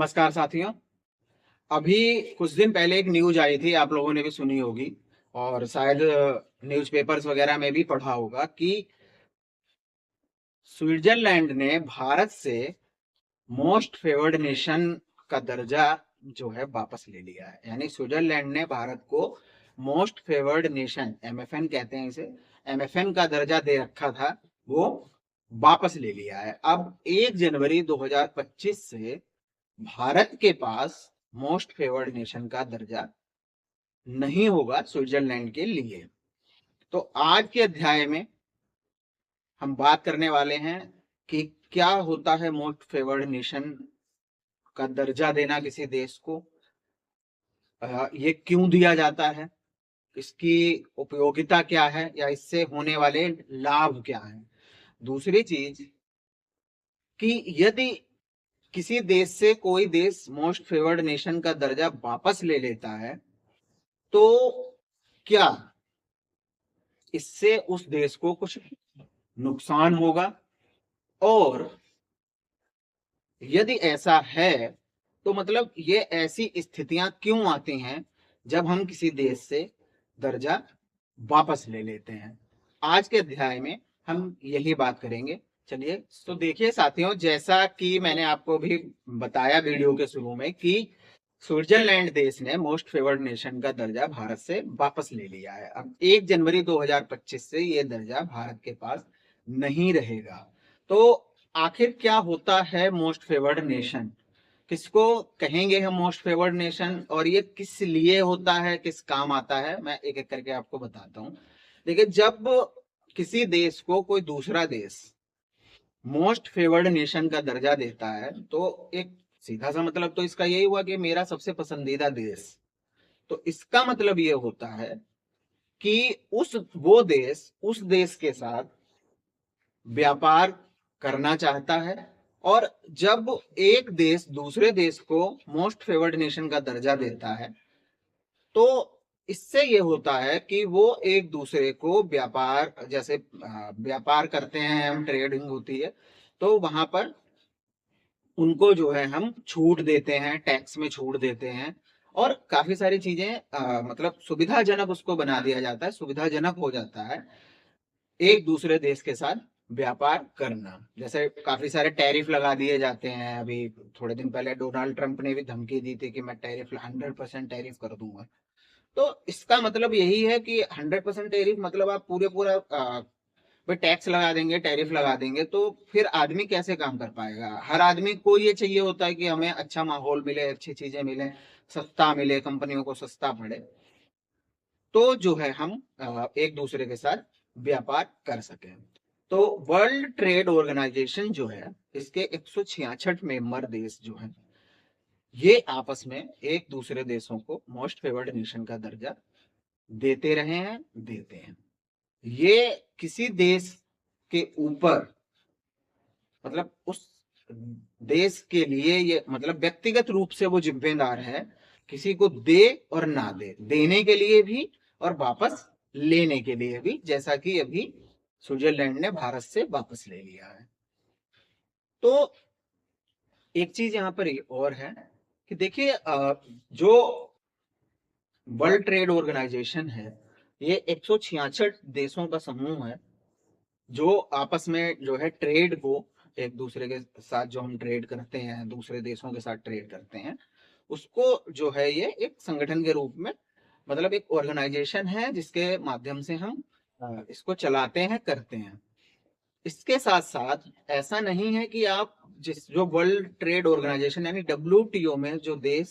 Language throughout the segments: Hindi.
नमस्कार साथियों। अभी कुछ दिन पहले एक न्यूज आई थी, आप लोगों ने भी सुनी होगी और शायद न्यूज़पेपर्स वगैरह में भी पढ़ा होगा कि स्विट्जरलैंड ने भारत से मोस्ट फेवर्ड नेशन का दर्जा जो है वापस ले लिया है। यानी स्विट्जरलैंड ने भारत को मोस्ट फेवर्ड नेशन, एमएफएन कहते हैं इसे, एमएफएन का दर्जा दे रखा था, वो वापस ले लिया है। अब 1 जनवरी 2025 से भारत के पास मोस्ट फेवर्ड नेशन का दर्जा नहीं होगा स्विट्जरलैंड के लिए। तो आज के अध्याय में हम बात करने वाले हैं कि क्या होता है मोस्ट फेवर्ड नेशन का दर्जा देना किसी देश को, ये क्यों दिया जाता है, इसकी उपयोगिता क्या है या इससे होने वाले लाभ क्या हैं। दूसरी चीज कि यदि किसी देश से कोई देश मोस्ट फेवर्ड नेशन का दर्जा वापस ले लेता है तो क्या इससे उस देश को कुछ नुकसान होगा, और यदि ऐसा है तो मतलब ये ऐसी स्थितियां क्यों आती हैं जब हम किसी देश से दर्जा वापस ले लेते हैं। आज के अध्याय में हम यही बात करेंगे। चलिए, तो देखिए साथियों, जैसा कि मैंने आपको भी बताया वीडियो के शुरू में कि स्विट्जरलैंड देश ने मोस्ट फेवर्ड नेशन का दर्जा भारत से वापस ले लिया है। अब 1 जनवरी 2025 से ये दर्जा भारत के पास नहीं रहेगा। तो आखिर क्या होता है मोस्ट फेवर्ड नेशन, किसको कहेंगे हम मोस्ट फेवर्ड नेशन, और ये किस लिए होता है, किस काम आता है, मैं एक एक करके आपको बताता हूँ। देखिए, जब किसी देश को कोई दूसरा देश मोस्ट फेवर्ड नेशन का दर्जा देता है तो एक सीधा सा मतलब तो इसका यही हुआ कि मेरा सबसे पसंदीदा देश। तो इसका मतलब ये होता है कि वो देश उस देश के साथ व्यापार करना चाहता है, और जब एक देश दूसरे देश को मोस्ट फेवर्ड नेशन का दर्जा देता है तो इससे ये होता है कि वो एक दूसरे को व्यापार, जैसे व्यापार करते हैं हम, ट्रेडिंग होती है, तो वहां पर उनको जो है हम छूट देते हैं, टैक्स में छूट देते हैं, और काफी सारी चीजें मतलब सुविधाजनक उसको बना दिया जाता है, सुविधाजनक हो जाता है एक दूसरे देश के साथ व्यापार करना। जैसे काफी सारे टैरिफ लगा दिए जाते हैं। अभी थोड़े दिन पहले डोनाल्ड ट्रंप ने भी धमकी दी थी कि मैं टैरिफ 100% टैरिफ कर दूंगा। तो इसका मतलब यही है कि 100% टैरिफ मतलब आप पूरे पूरा भाई टैक्स लगा देंगे, टैरिफ लगा देंगे, तो फिर आदमी कैसे काम कर पाएगा। हर आदमी को ये चाहिए होता है कि हमें अच्छा माहौल मिले, अच्छी चीजें मिले, सस्ता मिले, कंपनियों को सस्ता पड़े, तो जो है हम एक दूसरे के साथ व्यापार कर सकें। तो वर्ल्ड ट्रेड ऑर्गेनाइजेशन जो है, इसके 166 मेंबर देश जो हैं, ये आपस में एक दूसरे देशों को मोस्ट फेवर्ड नेशन का दर्जा देते रहे हैं, देते हैं। ये किसी देश के ऊपर, मतलब उस देश के लिए ये मतलब व्यक्तिगत रूप से वो जिम्मेदार है, किसी को दे और ना दे, देने के लिए भी और वापस लेने के लिए भी, जैसा कि अभी स्विट्जरलैंड ने भारत से वापस ले लिया है। तो एक चीज यहाँ पर और है कि देखिए, जो वर्ल्ड ट्रेड ऑर्गेनाइजेशन है, ये 166 देशों का समूह है जो आपस में जो है ट्रेड को, एक दूसरे के साथ जो हम ट्रेड करते हैं, दूसरे देशों के साथ ट्रेड करते हैं, उसको जो है ये एक संगठन के रूप में, मतलब एक ऑर्गेनाइजेशन है जिसके माध्यम से हम इसको चलाते हैं, करते हैं। इसके साथ साथ ऐसा नहीं है कि आप जो वर्ल्ड ट्रेड ऑर्गेनाइजेशन यानी डब्ल्यूटीओ में जो देश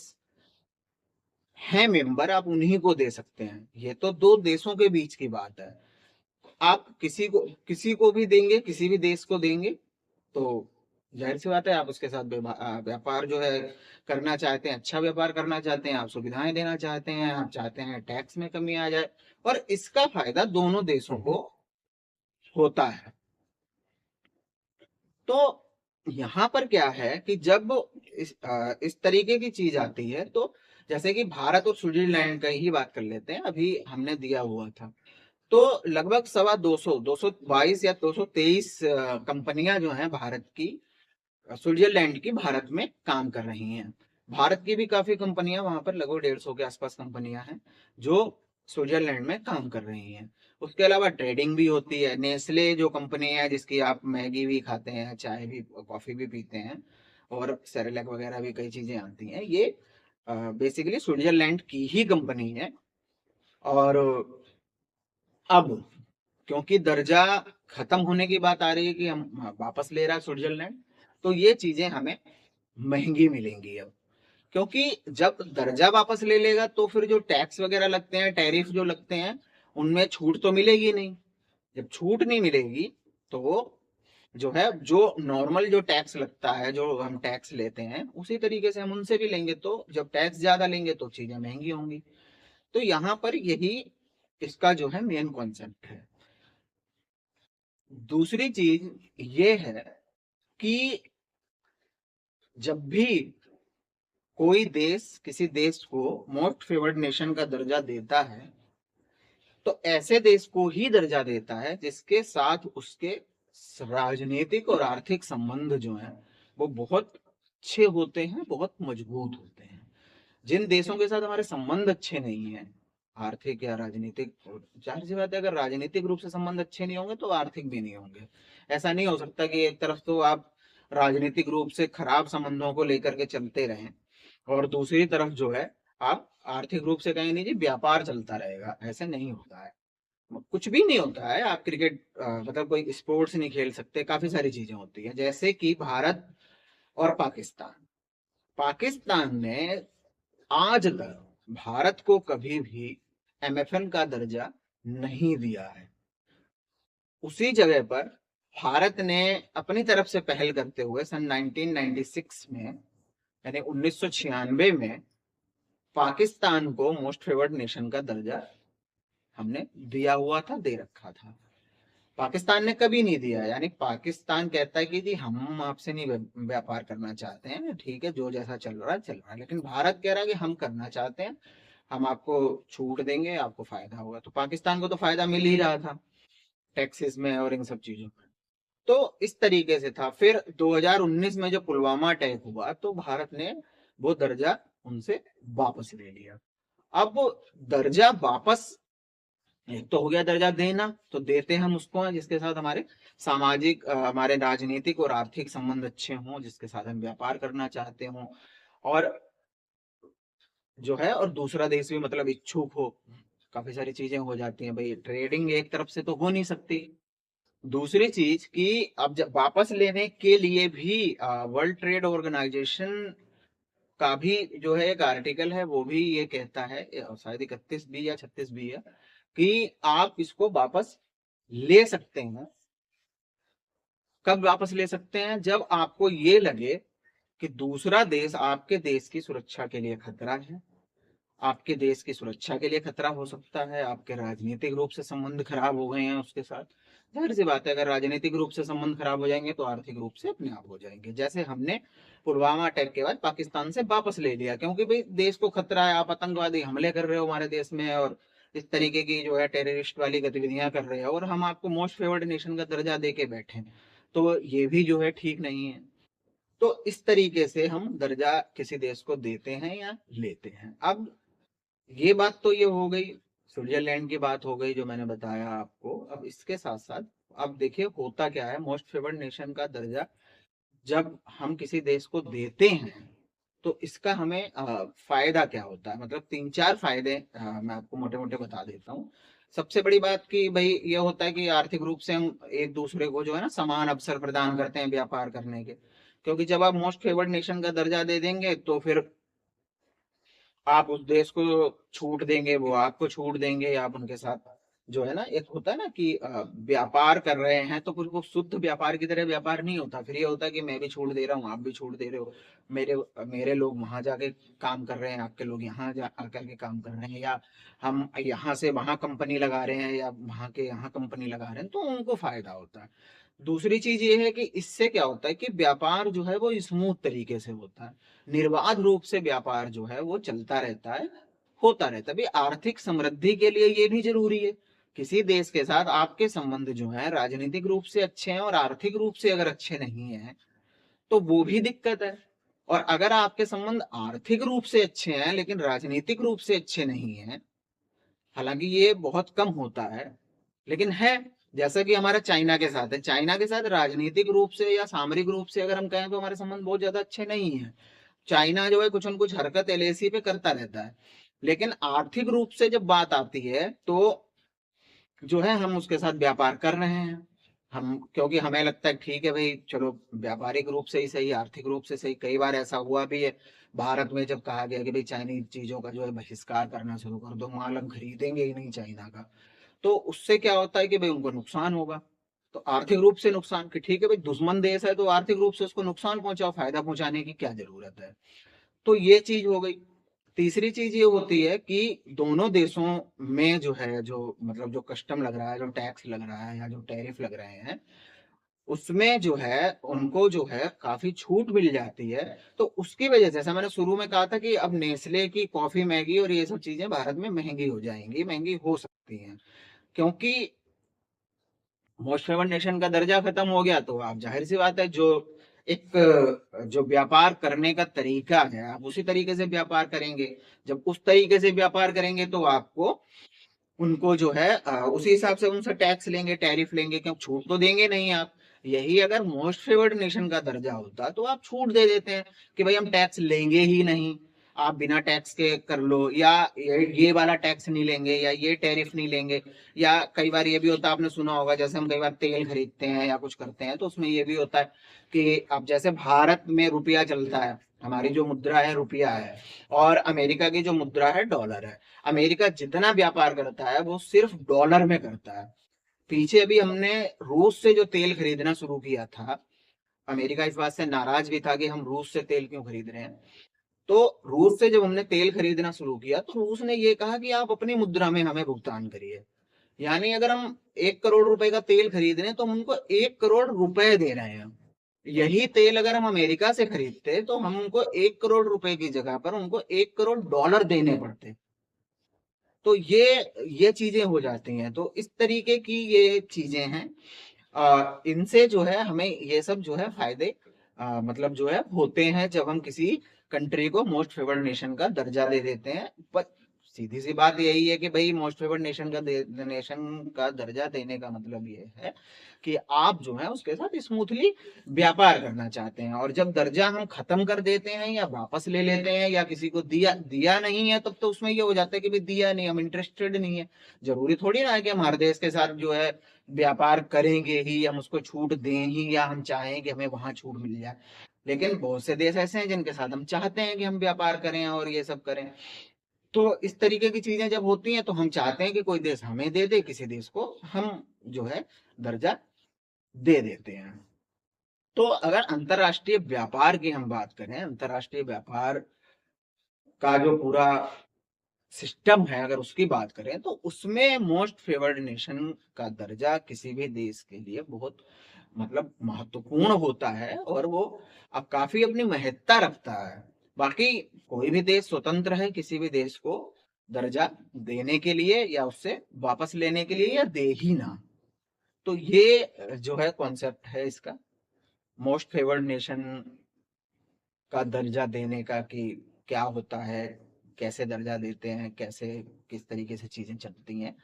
हैं मेंबर, आप उन्हीं को दे सकते हैं। ये तो दो देशों के बीच की बात है। आप किसी को भी देंगे, किसी भी देश को देंगे, तो जाहिर सी बात है आप उसके साथ व्यापार जो है करना चाहते हैं, अच्छा व्यापार करना चाहते हैं, आप सुविधाएं देना चाहते हैं, आप चाहते हैं टैक्स में कमी आ जाए, और इसका फायदा दोनों देशों को होता है। तो यहाँ पर क्या है कि जब इस तरीके की चीज आती है, तो जैसे कि भारत और स्विट्जरलैंड का ही बात कर लेते हैं, अभी हमने दिया हुआ था, तो लगभग 222 या 223 कंपनियां जो हैं भारत की, स्विट्जरलैंड की भारत में काम कर रही हैं। भारत की भी काफी कंपनियां वहां पर, लगभग 150 के आसपास कंपनियां हैं जो स्विट्जरलैंड में काम कर रही हैं। उसके अलावा ट्रेडिंग भी होती है। नेस्ले जो कंपनी है जिसकी आप मैगी भी खाते हैं, चाय भी, कॉफी भी पीते हैं, और सेरेलैक वगैरह भी कई चीजें आती हैं, ये बेसिकली स्विट्जरलैंड की ही कंपनी है। और अब क्योंकि दर्जा खत्म होने की बात आ रही है कि हम वापस ले रहा है स्विट्जरलैंड, तो ये चीजें हमें महंगी मिलेंगी अब। क्योंकि जब दर्जा वापस ले लेगा तो फिर जो टैक्स वगैरह लगते हैं, टैरिफ जो लगते हैं, उनमें छूट तो मिलेगी नहीं। जब छूट नहीं मिलेगी तो जो है, जो नॉर्मल जो टैक्स लगता है, जो हम टैक्स लेते हैं, उसी तरीके से हम उनसे भी लेंगे, तो जब टैक्स ज्यादा लेंगे तो चीजें महंगी होंगी। तो यहाँ पर यही इसका जो है मेन कॉन्सेप्ट है। दूसरी चीज ये है कि जब भी कोई देश किसी देश को मोस्ट फेवर्ड नेशन का दर्जा देता है, तो ऐसे देश को ही दर्जा देता है जिसके साथ उसके राजनीतिक और आर्थिक संबंध जो हैं वो बहुत अच्छे होते हैं, बहुत मजबूत होते हैं। जिन देशों के साथ हमारे संबंध अच्छे नहीं है, आर्थिक या राजनीतिक, जाहिर सी बात है अगर राजनीतिक रूप से संबंध अच्छे नहीं होंगे तो आर्थिक भी नहीं होंगे। ऐसा नहीं हो सकता कि एक तरफ तो आप राजनीतिक रूप से खराब संबंधों को लेकर के चलते रहें और दूसरी तरफ जो है आप आर्थिक रूप से कहें नहीं जी व्यापार चलता रहेगा। ऐसे नहीं होता है, कुछ भी नहीं होता है। आप क्रिकेट मतलब कोई स्पोर्ट्स नहीं खेल सकते, काफी सारी चीजें होती है। जैसे कि भारत और पाकिस्तान, पाकिस्तान ने आज तक भारत को कभी भी एमएफएन का दर्जा नहीं दिया है। उसी जगह पर भारत ने अपनी तरफ से पहल करते हुए सन 1996 में, यानी 1996 में, पाकिस्तान को मोस्ट फेवर्ड नेशन का दर्जा हमने दिया हुआ था, दे रखा था। पाकिस्तान ने कभी नहीं दिया। यानी पाकिस्तान कहता है कि जी हम आपसे नहीं व्यापार करना चाहते हैं, ठीक है जो जैसा चल रहा है चल रहा है, लेकिन भारत कह रहा है कि हम करना चाहते हैं, हम आपको छूट देंगे, आपको फायदा होगा। तो पाकिस्तान को तो फायदा मिल ही रहा था टैक्सेस में और इन सब चीजों में। तो इस तरीके से था। फिर 2019 में जो पुलवामा अटैक हुआ तो भारत ने वो दर्जा उनसे वापस ले लिया। अब दर्जा वापस, एक तो हो गया दर्जा देना, तो देते हम उसको हैं जिसके साथ हमारे सामाजिक, हमारे राजनीतिक और आर्थिक संबंध अच्छे हों, जिसके साथ हम व्यापार करना चाहते हों, और जो है, और दूसरा देश भी मतलब इच्छुक हो। काफी सारी चीजें हो जाती हैं भाई, ट्रेडिंग एक तरफ से तो हो नहीं सकती। दूसरी चीज कि अब जब वापस लेने के लिए भी वर्ल्ड ट्रेड ऑर्गेनाइजेशन का भी जो है एक आर्टिकल है, वो भी ये कहता है, शायद 31 बी या 36 बी है, कि आप इसको वापस ले सकते हैं। कब वापस ले सकते हैं? जब आपको ये लगे कि दूसरा देश आपके देश की सुरक्षा के लिए खतरा है, आपके देश की सुरक्षा के लिए खतरा हो सकता है, आपके राजनीतिक रूप से संबंध खराब हो गए हैं उसके साथ। जाहिर सी बात है अगर राजनीतिक रूप से संबंध खराब हो जाएंगे तो आर्थिक रूप से अपने आप हो जाएंगे। जैसे हमने पुलवामा अटैक के बाद पाकिस्तान से वापस ले लिया, क्योंकि भाई देश को खतरा है, आप आतंकवादी हमले कर रहे हो हमारे देश में और इस तरीके की जो है टेररिस्ट वाली गतिविधियां कर रहे हो, और हम आपको मोस्ट फेवर्ड नेशन का दर्जा दे के बैठे हैं, तो ये भी जो है ठीक नहीं है। तो इस तरीके से हम दर्जा किसी देश को देते हैं या लेते हैं। अब ये बात तो ये हो गई, स्विट्जरलैंड की बात हो गई जो मैंने बताया आपको। अब इसके साथ साथ अब देखिए होता क्या है, मोस्ट फेवर्ड नेशन का दर्जा जब हम किसी देश को देते हैं तो इसका हमें फायदा क्या होता है। मतलब तीन चार फायदे मैं आपको मोटे मोटे बता देता हूँ। सबसे बड़ी बात कि भाई ये होता है कि आर्थिक रूप से हम एक दूसरे को जो है ना समान अवसर प्रदान करते हैं व्यापार करने के। क्योंकि जब आप मोस्ट फेवर्ड नेशन का दर्जा दे देंगे तो फिर आप उस देश को छूट देंगे, वो आपको छूट देंगे, आप उनके साथ जो है ना, एक होता है ना कि व्यापार कर रहे हैं तो कुछ वो शुद्ध व्यापार की तरह व्यापार नहीं होता। फिर ये होता है कि मैं भी छूट दे रहा हूँ, आप भी छूट दे रहे हो, मेरे मेरे लोग वहां जाके काम कर रहे हैं, आपके लोग यहाँ जा आकर के काम कर रहे हैं, या हम यहाँ से वहां कंपनी लगा रहे हैं या वहां के यहाँ कंपनी लगा रहे हैं, तो उनको फायदा होता है। दूसरी चीज ये है कि इससे क्या होता है कि व्यापार जो है वो स्मूथ तरीके से होता है, निर्बाध रूप से व्यापार जो है वो चलता रहता है, होता रहता है। भाई आर्थिक समृद्धि के लिए ये भी जरूरी है, किसी देश के साथ आपके संबंध जो है राजनीतिक रूप से अच्छे हैं और आर्थिक रूप से अगर अच्छे नहीं है तो वो भी दिक्कत है। और अगर आपके संबंध आर्थिक रूप से अच्छे हैं लेकिन राजनीतिक रूप से अच्छे नहीं हैं, हालांकि ये बहुत कम होता है लेकिन है, जैसा कि हमारा चाइना के साथ है। चाइना के साथ राजनीतिक रूप से या सामरिक रूप से अगर हम कहें तो हमारे संबंध बहुत ज्यादा अच्छे नहीं है। चाइना जो है कुछ न कुछ हरकत एलएसी पे करता रहता है, लेकिन आर्थिक रूप से जब बात आती है तो जो है हम उसके साथ व्यापार कर रहे हैं। हम, क्योंकि हमें लगता है ठीक है भाई चलो व्यापारिक रूप से ही सही, आर्थिक रूप से सही। कई बार ऐसा हुआ भी है भारत में, जब कहा गया कि भाई चाइनीज चीजों का जो है बहिष्कार करना शुरू कर दो, माल हम खरीदेंगे ही नहीं चाइना का, तो उससे क्या होता है कि भाई उनको नुकसान होगा। तो आर्थिक रूप से नुकसान, कि ठीक है भाई दुश्मन देश है तो आर्थिक रूप से उसको नुकसान पहुंचाओ, फायदा पहुंचाने की क्या जरूरत है। तो ये चीज हो गई। तीसरी चीज ये होती है कि दोनों देशों में जो है, जो मतलब जो कस्टम लग रहा है, जो टैक्स लग रहा है या जो टैरिफ लग रहे हैं, उसमें जो है उनको जो है काफी छूट मिल जाती है। तो उसकी वजह से, जैसा मैंने शुरू में कहा था कि अब नेस्ले की कॉफी, मैगी और ये सब चीजें भारत में महंगी हो जाएंगी, महंगी हो सकती हैं, क्योंकि मोस्ट फेवर्ड नेशन का दर्जा खत्म हो गया। तो आप जाहिर सी बात है जो एक जो व्यापार करने का तरीका है आप उसी तरीके से व्यापार करेंगे। जब उस तरीके से व्यापार करेंगे तो आपको उनको जो है उसी हिसाब से उनसे टैक्स लेंगे, टैरिफ लेंगे, क्योंकि छूट तो देंगे नहीं आप। यही अगर मोस्ट फेवर्ड नेशन का दर्जा होता तो आप छूट दे देते हैं कि भाई हम टैक्स लेंगे ही नहीं, आप बिना टैक्स के कर लो, या ये वाला टैक्स नहीं लेंगे, या ये टैरिफ नहीं लेंगे। या कई बार ये भी होता है, आपने सुना होगा, जैसे हम कई बार तेल खरीदते हैं या कुछ करते हैं तो उसमें ये भी होता है कि अब जैसे भारत में रुपया चलता है, हमारी जो मुद्रा है रुपया है, और अमेरिका की जो मुद्रा है डॉलर है। अमेरिका जितना व्यापार करता है वो सिर्फ डॉलर में करता है। पीछे अभी हमने रूस से जो तेल खरीदना शुरू किया था, अमेरिका इस बात से नाराज भी था कि हम रूस से तेल क्यों खरीद रहे हैं। तो रूस से जब हमने तेल खरीदना शुरू किया तो रूस ने ये कहा कि आप अपनी मुद्रा में हमें भुगतान करिए। यानी अगर हम 1 करोड़ रुपए का तेल खरीद रहे हैं तो हम उनको 1 करोड़ रुपए दे रहे हैं। यही तेल अगर हम अमेरिका से खरीदते तो हम उनको 1 करोड़ रुपए की जगह पर उनको 1 करोड़ डॉलर देने पड़ते। तो ये चीजें हो जाती हैं। तो इस तरीके की ये चीजें हैं, इनसे जो है हमें ये सब जो है फायदे मतलब जो है होते हैं जब हम किसी कंट्री को मोस्ट फेवर्ड नेशन का दर्जा दे देते हैं। पर सीधी सी बात यही है कि भाई मोस्ट फेवर्ड नेशन का दर्जा देने का मतलब ये है कि आप जो है उसके साथ स्मूथली व्यापार करना चाहते हैं। और जब दर्जा हम खत्म कर देते हैं या वापस ले लेते हैं या किसी को दिया दिया नहीं है, तब तो उसमें ये हो जाता है कि भाई दिया नहीं, हम इंटरेस्टेड नहीं है। जरूरी थोड़ी ना है कि हम हर देश के साथ जो है व्यापार करेंगे ही, हम उसको छूट दें ही, या हम चाहें कि हमें वहां छूट मिल जाए। लेकिन बहुत से देश ऐसे हैं जिनके साथ हम चाहते हैं कि हम व्यापार करें और ये सब करें। तो इस तरीके की चीजें जब होती हैं तो हम चाहते हैं कि कोई देश हमें दे दे, किसी देश को हम जो है दर्जा दे देते हैं। तो अगर अंतरराष्ट्रीय व्यापार की हम बात करें, अंतरराष्ट्रीय व्यापार का जो पूरा सिस्टम है अगर उसकी बात करें, तो उसमें मोस्ट फेवर्ड नेशन का दर्जा किसी भी देश के लिए बहुत मतलब महत्वपूर्ण होता है, और वो अब काफी अपनी महत्ता रखता है। बाकी कोई भी देश स्वतंत्र है किसी भी देश को दर्जा देने के लिए या उससे वापस लेने के लिए, या दे ही ना। तो ये जो है कॉन्सेप्ट है इसका, मोस्ट फेवर्ड नेशन का दर्जा देने का, कि क्या होता है, कैसे दर्जा देते हैं, कैसे किस तरीके से चीजें चलती हैं।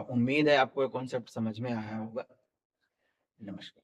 उम्मीद है आपको ये कॉन्सेप्ट समझ में आया होगा। नमस्कार।